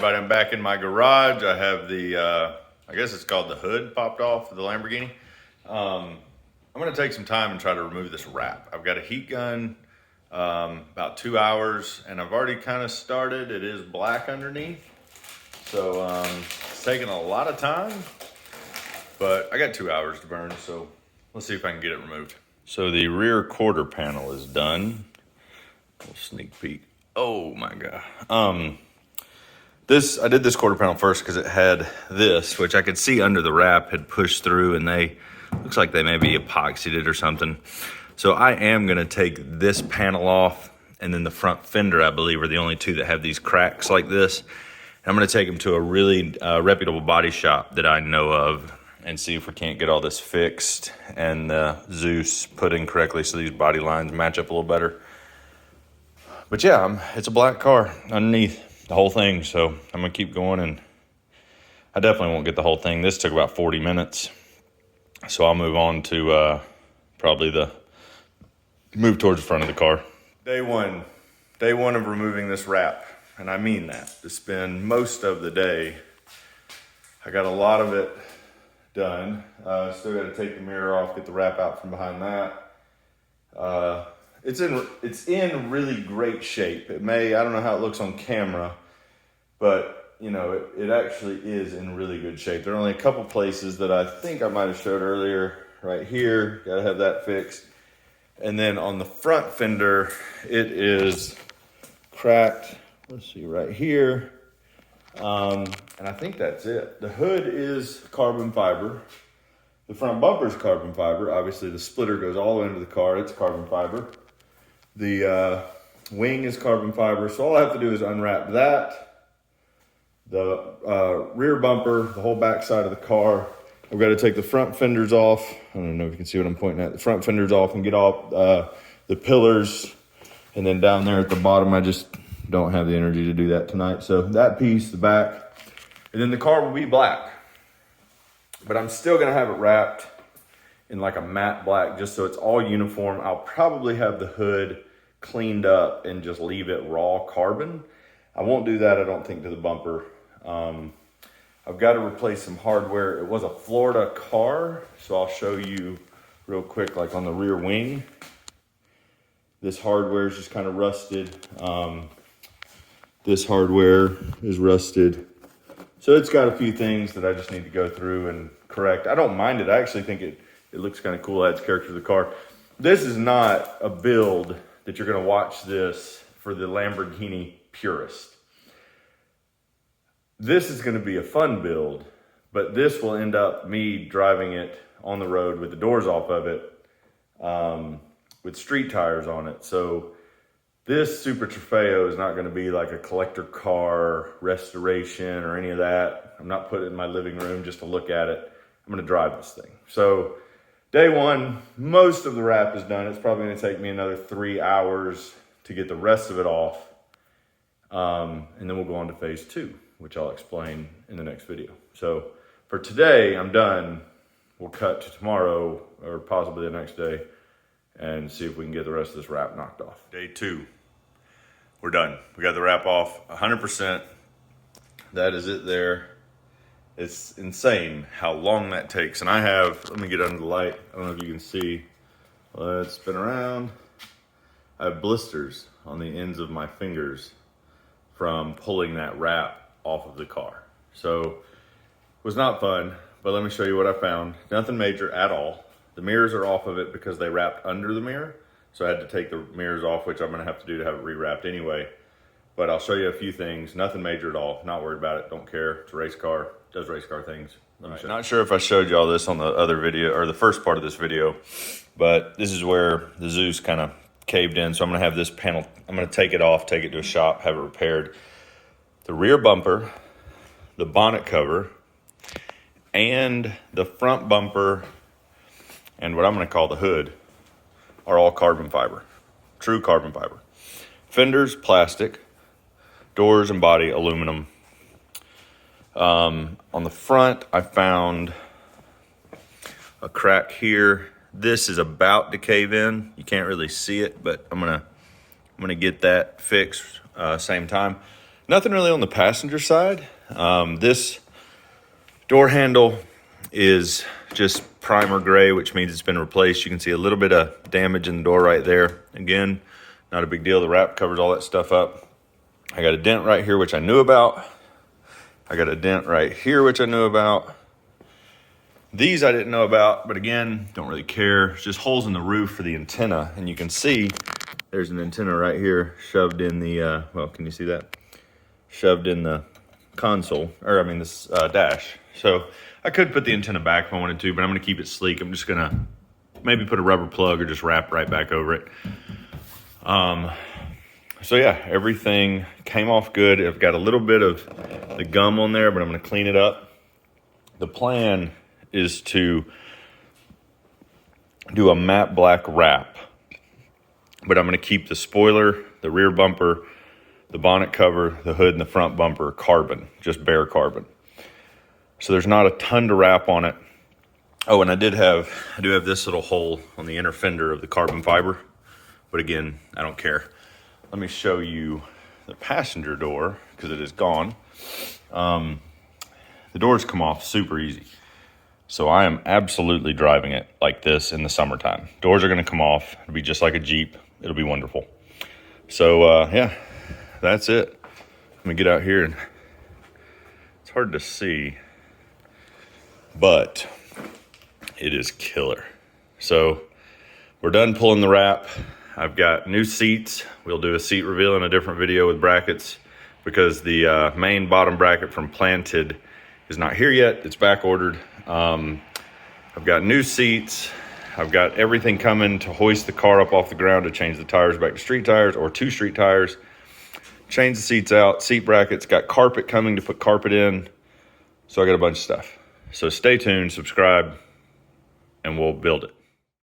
everybody, I'm back in my garage. I have the, I guess it's called the hood popped off of the Lamborghini. I'm gonna take some time and try to remove this wrap. I've got a heat gun, about 2 hours, and I've already kind of started. It is black underneath, so it's taking a lot of time, but I got 2 hours to burn, so let's see if I can get it removed. So the rear quarter panel is done. A little sneak peek. Oh my God. I did this quarter panel first because it had this, which I could see under the wrap had pushed through, and looks like they maybe epoxied it or something. So I am gonna take this panel off, and then the front fender, I believe, are the only two that have these cracks like this. And I'm gonna take them to a really reputable body shop that I know of and see if we can't get all this fixed and Zeus put in correctly so these body lines match up a little better. But yeah, it's a black car underneath the whole thing, so I'm gonna keep going, and I definitely won't get the whole thing. This took about 40 minutes, so I'll move on to probably move towards the front of the car. Day one of removing this wrap, and I mean that, to spend most of the day. I got a lot of it done. Still got to take the mirror off, get the wrap out from behind that. It's in really great shape. I don't know how it looks on camera, but you know, it actually is in really good shape. There are only a couple places that I think I might have showed earlier. Right here, gotta have that fixed. And then on the front fender, it is cracked. Let's see, right here. And I think that's it. The hood is carbon fiber. The front bumper is carbon fiber. Obviously the splitter goes all the way into the car. It's carbon fiber. The wing is carbon fiber, so all I have to do is unwrap that. The rear bumper, the whole back side of the car. I've got to take the front fenders off. I don't know if you can see what I'm pointing at. The front fenders off and get off the pillars. And then down there at the bottom, I just don't have the energy to do that tonight. So that piece, the back, and then the car will be black. But I'm still going to have it wrapped in like a matte black, just so it's all uniform. I'll probably have the hood cleaned up and just leave it raw carbon. I won't do that, I don't think, to the bumper. I've got to replace some hardware. It was a Florida car, so I'll show you real quick, like on the rear wing. This hardware is just kind of rusted. This hardware is rusted. So it's got a few things that I just need to go through and correct. I don't mind it. I actually think it looks kind of cool, adds character to the car. This is not a build that you're gonna watch this for the Lamborghini purist. This is gonna be a fun build, but this will end up me driving it on the road with the doors off of it, with street tires on it. So this Super Trofeo is not gonna be like a collector car restoration or any of that. I'm not putting it in my living room just to look at it. I'm gonna drive this thing. So day one, most of the wrap is done. It's probably gonna take me another 3 hours to get the rest of it off. And then we'll go on to phase two, which I'll explain in the next video. So for today, I'm done. We'll cut to tomorrow or possibly the next day and see if we can get the rest of this wrap knocked off. Day two, we're done. We got the wrap off 100%. That is it there. It's insane how long that takes. And let me get under the light. I don't know if you can see. Let's spin around. I have blisters on the ends of my fingers from pulling that wrap off of the car. So it was not fun, but let me show you what I found. Nothing major at all. The mirrors are off of it because they wrapped under the mirror. So I had to take the mirrors off, which I'm gonna have to do to have it rewrapped anyway. But I'll show you a few things. Nothing major at all. Not worried about it. Don't care. It's a race car. Does race car things. Not sure if I showed you all this on the other video or the first part of this video, but this is where the Zeus kind of caved in. So I'm gonna have this panel, I'm gonna take it off, take it to a shop, have it repaired. The rear bumper, the bonnet cover, and the front bumper, and what I'm gonna call the hood, are all carbon fiber, true carbon fiber. Fenders, plastic. Doors and body, aluminum. On the front, I found a crack here. This is about to cave in. You can't really see it, but I'm gonna get that fixed same time. Nothing really on the passenger side. This door handle is just primer gray, which means it's been replaced. You can see a little bit of damage in the door right there. Again, not a big deal. The wrap covers all that stuff up. I got a dent right here, which I knew about. I got a dent right here, which I knew about. These I didn't know about, but again, don't really care. It's just holes in the roof for the antenna. And you can see there's an antenna right here shoved in the, well, can you see that? Shoved in the console, or I mean this dash. So I could put the antenna back if I wanted to, but I'm gonna keep it sleek. I'm just gonna maybe put a rubber plug or just wrap right back over it. So yeah, everything came off good. I've got a little bit of the gum on there, but I'm gonna clean it up. The plan is to do a matte black wrap, but I'm gonna keep the spoiler, the rear bumper, the bonnet cover, the hood, and the front bumper carbon, just bare carbon. So there's not a ton to wrap on it. Oh, and I do have this little hole on the inner fender of the carbon fiber, but again, I don't care. Let me show you the passenger door because it is gone. The doors come off super easy. So I am absolutely driving it like this in the summertime. Doors are gonna come off. It'll be just like a Jeep. It'll be wonderful. So yeah, that's it. Let me get out here, and it's hard to see, but it is killer. So we're done pulling the wrap. I've got new seats. We'll do a seat reveal in a different video with brackets because the main bottom bracket from Planted is not here yet. It's back ordered. I've got new seats. I've got everything coming to hoist the car up off the ground to change the tires back to street tires or to street tires. Change the seats out, seat brackets, got carpet coming to put carpet in. So I got a bunch of stuff. So stay tuned, subscribe, and we'll build it.